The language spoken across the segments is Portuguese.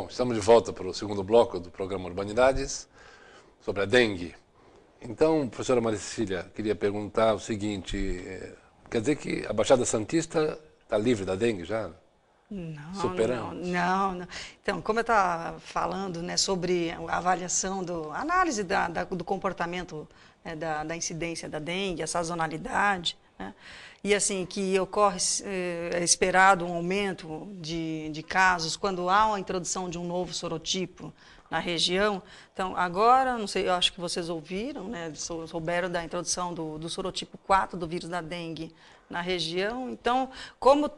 estamos de volta para o segundo bloco do programa Urbanidades, sobre a dengue. Então, professora Maricília, queria perguntar o seguinte, quer dizer que a Baixada Santista está livre da dengue já? Não. Então, como eu estava falando, né, sobre a avaliação, a análise do comportamento, né, da incidência da dengue, a sazonalidade, né, e assim, que ocorre, é esperado um aumento de casos quando há uma introdução de um novo sorotipo na região. Então, agora, não sei, eu acho que vocês ouviram, né, souberam da introdução do sorotipo 4 do vírus da dengue na região. Então, como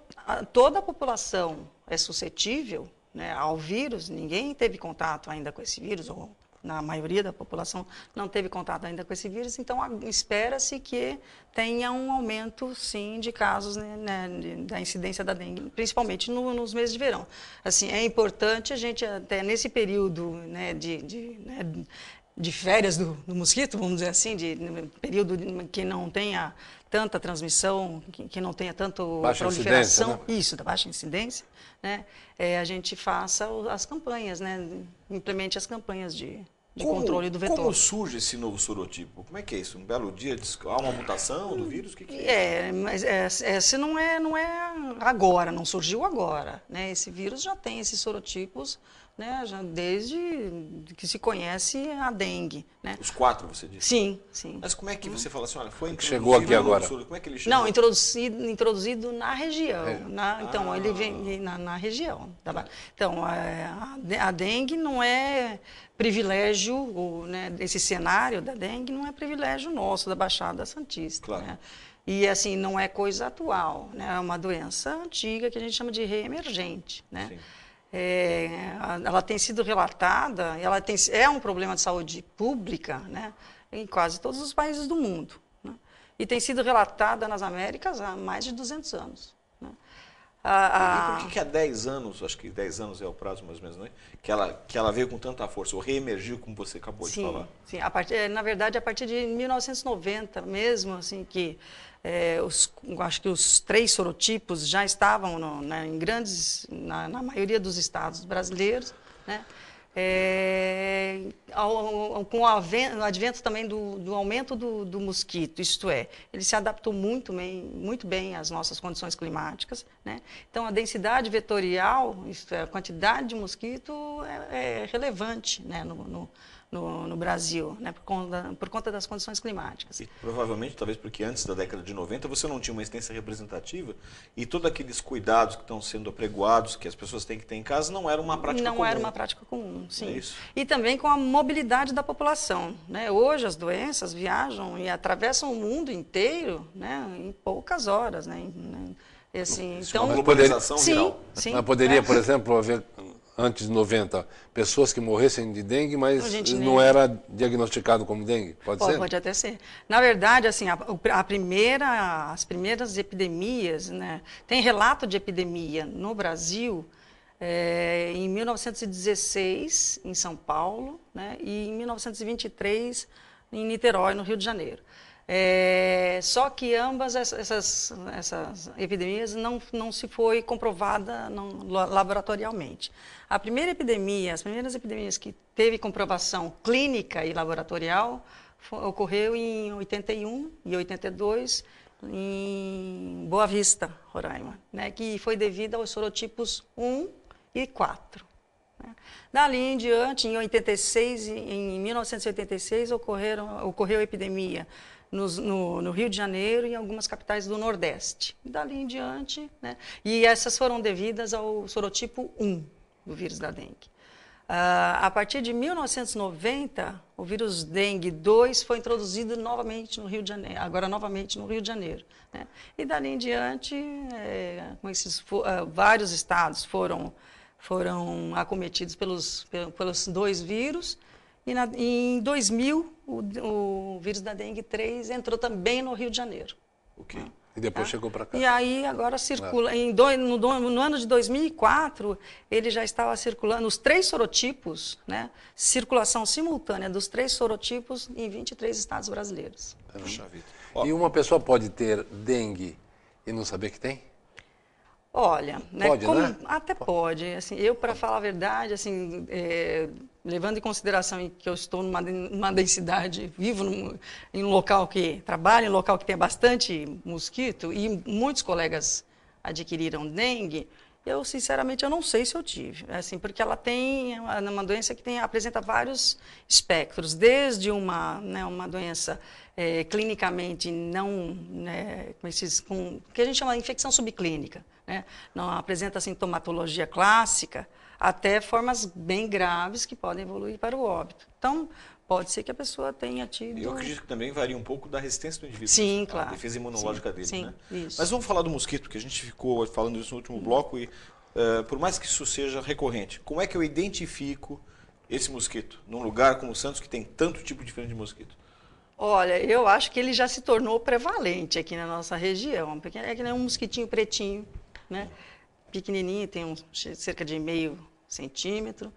toda a população é suscetível, né, ao vírus, ninguém teve contato ainda com esse vírus, ou na maioria da população não teve contato ainda com esse vírus, então espera-se que tenha um aumento, sim, de casos, né, da incidência da dengue, principalmente nos meses de verão. Assim, é importante a gente, até nesse período, né, de férias do mosquito, vamos dizer assim, período que não tenha tanta transmissão, que não tenha tanto baixa proliferação, incidência, né? isso, da baixa incidência, né, a gente faça as campanhas, né, implemente as campanhas de controle do vetor. Como surge esse novo sorotipo? Como é que é isso? Um belo dia há uma mutação do vírus? O que é? Mas esse não é agora, não surgiu agora, né? Esse vírus já tem esses sorotipos, né, já desde que se conhece a dengue, né? Os 4, você disse? Sim. Mas como é que você fala assim, olha, foi introduzido... Chegou aqui agora. Como é que ele chegou? Não, introduzido na região. Então, ele vem na região. Tá? Então, a dengue não é privilégio, né, esse cenário da dengue não é privilégio nosso, da Baixada Santista. Claro. Né? E, assim, não é coisa atual, né? É uma doença antiga que a gente chama de reemergente, né? Sim. Ela tem sido relatada, é um problema de saúde pública, né, em quase todos os países do mundo, né, e tem sido relatada nas Américas há mais de 200 anos. Né. E por que há 10 anos, acho que 10 anos é o prazo mais ou menos, né, que ela veio com tanta força, ou reemergiu, como você acabou de falar? Sim, na verdade, a partir de 1990 mesmo, assim, que acho que os 3 sorotipos já estavam na maioria dos estados brasileiros, né? Com o advento também do aumento do mosquito, isto é, ele se adaptou muito bem às nossas condições climáticas, né? Então, a densidade vetorial, isto é, a quantidade de mosquito é relevante, né, no Brasil, né, por conta das condições climáticas. E provavelmente, talvez porque antes da década de 90, você não tinha uma incidência representativa e todos aqueles cuidados que estão sendo apregoados, que as pessoas têm que ter em casa, não era uma prática comum. Não era uma prática comum, sim. É isso? E também com a mobilidade da população, né? Hoje as doenças viajam e atravessam o mundo inteiro, né, em poucas horas, né? Assim, então, uma globalização viral. Sim, mas poderia, por exemplo, haver, antes de 90, pessoas que morressem de dengue, mas não era diagnosticado como dengue? Pode ser? Pode até ser. Na verdade, assim, as primeiras epidemias, né, tem relato de epidemia no Brasil em 1916, em São Paulo, né, e em 1923, em Niterói, no Rio de Janeiro. Só que ambas essas epidemias não se foi comprovada laboratorialmente. As primeiras epidemias que teve comprovação clínica e laboratorial ocorreu em 81 e 82 em Boa Vista, Roraima, né, que foi devido aos sorotipos 1 e 4. Dali em diante, em 1986, ocorreu a epidemia no Rio de Janeiro e em algumas capitais do Nordeste. Dali em diante, né? E essas foram devidas ao sorotipo 1 do vírus da dengue. A partir de 1990, o vírus dengue 2 foi introduzido novamente no Rio de Janeiro, agora novamente no Rio de Janeiro. Né? E dali em diante, vários estados foram acometidos pelos 2 vírus. E em 2000, o vírus da dengue 3 entrou também no Rio de Janeiro. Ok. E depois chegou para cá. E aí agora circula. No ano de 2004, ele já estava circulando, os 3 sorotipos, né? Circulação simultânea dos 3 sorotipos em 23 estados brasileiros. E uma pessoa pode ter dengue e não saber que tem? Olha, né, Pode, né? até pode. Assim, eu, para falar a verdade, assim, levando em consideração que eu estou numa densidade, vivo em um local que trabalho, em um local que tem bastante mosquito, e muitos colegas adquiriram dengue, eu, sinceramente, eu não sei se eu tive, assim, porque ela tem uma doença que apresenta vários espectros, desde uma doença clinicamente não, né, que a gente chama de infecção subclínica, né, não apresenta sintomatologia clássica, até formas bem graves que podem evoluir para o óbito. Então, pode ser que a pessoa tenha tido... Eu acredito que também varia um pouco da resistência do indivíduo. Sim, A claro. defesa imunológica dele, sim, né? Isso. Mas vamos falar do mosquito, que a gente ficou falando isso no último bloco e, por mais que isso seja recorrente, como é que eu identifico esse mosquito num lugar como Santos, que tem tanto tipo diferente de mosquito? Olha, eu acho que ele já se tornou prevalente aqui na nossa região. É que nem um mosquitinho pretinho, né? Pequenininho, tem cerca de meio centímetro.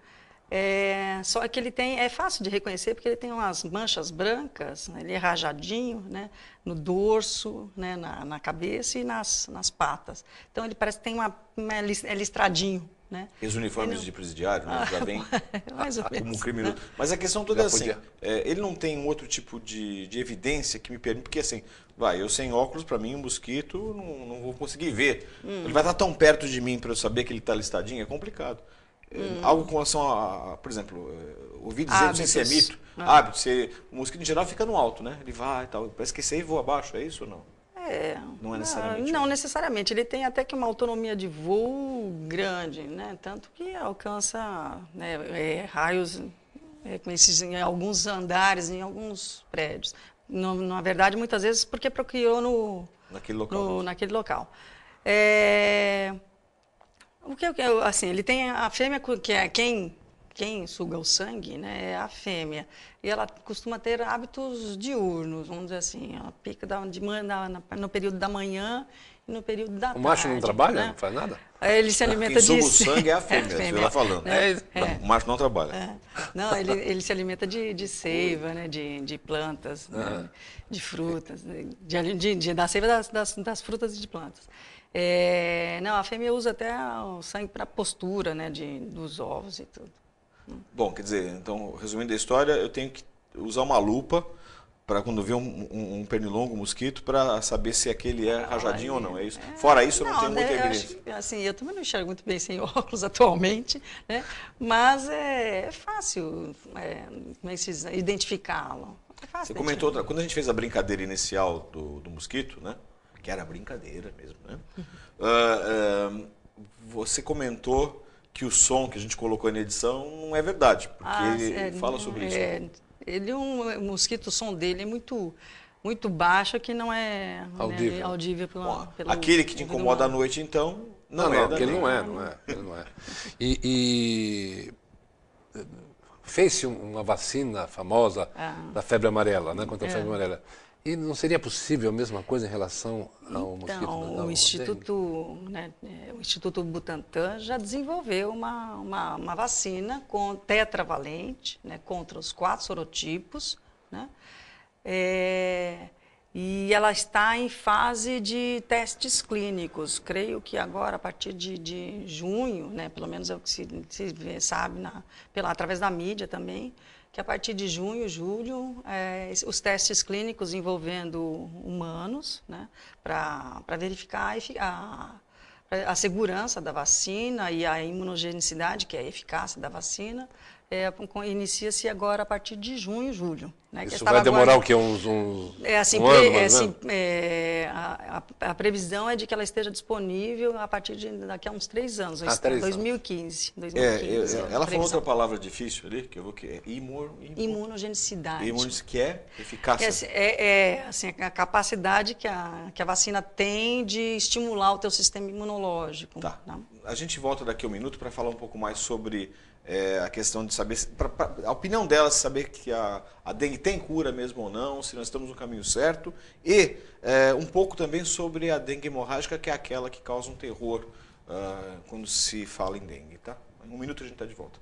Só que ele é fácil de reconhecer porque ele tem umas manchas brancas, né? Ele é rajadinho, né? No dorso, né? na cabeça e nas patas. Então ele parece que tem é listradinho. Né? E os uniformes de presidiário, né? Já vem mais ou como um menos, criminoso. né? Mas a questão toda é assim, ele não tem um outro tipo de evidência que me permite, porque assim, eu sem óculos, para mim, um mosquito, não vou conseguir ver. Ele vai estar tão perto de mim para eu saber que ele está listadinho, é complicado. Algo com relação a, por exemplo, ouvi dizer, não sei se é mito, hábito, o mosquito em geral fica no alto, né? Ele vai e tal, parece que esse aí voa abaixo, é isso ou não? Não é necessariamente. Não necessariamente. Ele tem até que uma autonomia de voo grande, né? Tanto que alcança, né, raios em alguns andares, em alguns prédios. Na verdade, muitas vezes, porque procriou naquele local. Assim, ele tem a fêmea, que é quem suga o sangue, né, é a fêmea. E ela costuma ter hábitos diurnos, vamos dizer assim. Ela pica no período da manhã e no período da tarde. O macho não trabalha? Né? Não faz nada? Ele se alimenta Quem suga o sangue é a fêmea, você está falando. Né? O macho não trabalha. Não, ele se alimenta de seiva, né, de plantas, né, de frutas, da seiva das frutas e de plantas. Não, a fêmea usa até o sangue para postura, né, dos ovos e tudo. Bom, quer dizer, então, resumindo a história, eu tenho que usar uma lupa para quando ver um pernilongo, um mosquito, para saber se aquele é rajadinho ou não, é isso? Fora isso, eu não tenho muita evidência. Assim, eu também não enxergo muito bem sem óculos atualmente, né? Mas é fácil identificá-lo. Você comentou quando a gente fez a brincadeira inicial do mosquito, né? Que era brincadeira mesmo, né? Você comentou que o som que a gente colocou na edição não é verdade, porque ele fala sobre isso. O mosquito, o som dele é muito, muito baixo, que não é audível pelo aquele que te incomoda à noite, então, não é. Porque ele não é. E fez-se uma vacina famosa da febre amarela, né, contra a febre amarela. E não seria possível a mesma coisa em relação ao mosquito? O Instituto Butantan já desenvolveu uma vacina tetravalente, né, contra os 4 sorotipos, né, e ela está em fase de testes clínicos. Creio que agora, a partir de junho, né, pelo menos é o que se sabe através da mídia também, que a partir de junho, julho, os testes clínicos envolvendo humanos, né, para verificar a segurança da vacina e a imunogenicidade, que é a eficácia da vacina, inicia-se agora a partir de junho, julho. Né, isso vai demorar o quê? Um ano? A previsão é de que ela esteja disponível a partir daqui a uns 3 anos, 2015. Ela falou outra palavra difícil ali, que eu vou que imunogenicidade. Que é eficácia. Assim, a capacidade que a vacina tem de estimular o teu sistema imunológico. Tá. Né? A gente volta daqui a um minuto para falar um pouco mais sobre a questão de saber, a opinião dela, saber que a dengue tem cura mesmo ou não, se nós estamos no caminho certo, e um pouco também sobre a dengue hemorrágica, que é aquela que causa um terror quando se fala em dengue. Tá? Em um minuto a gente está de volta.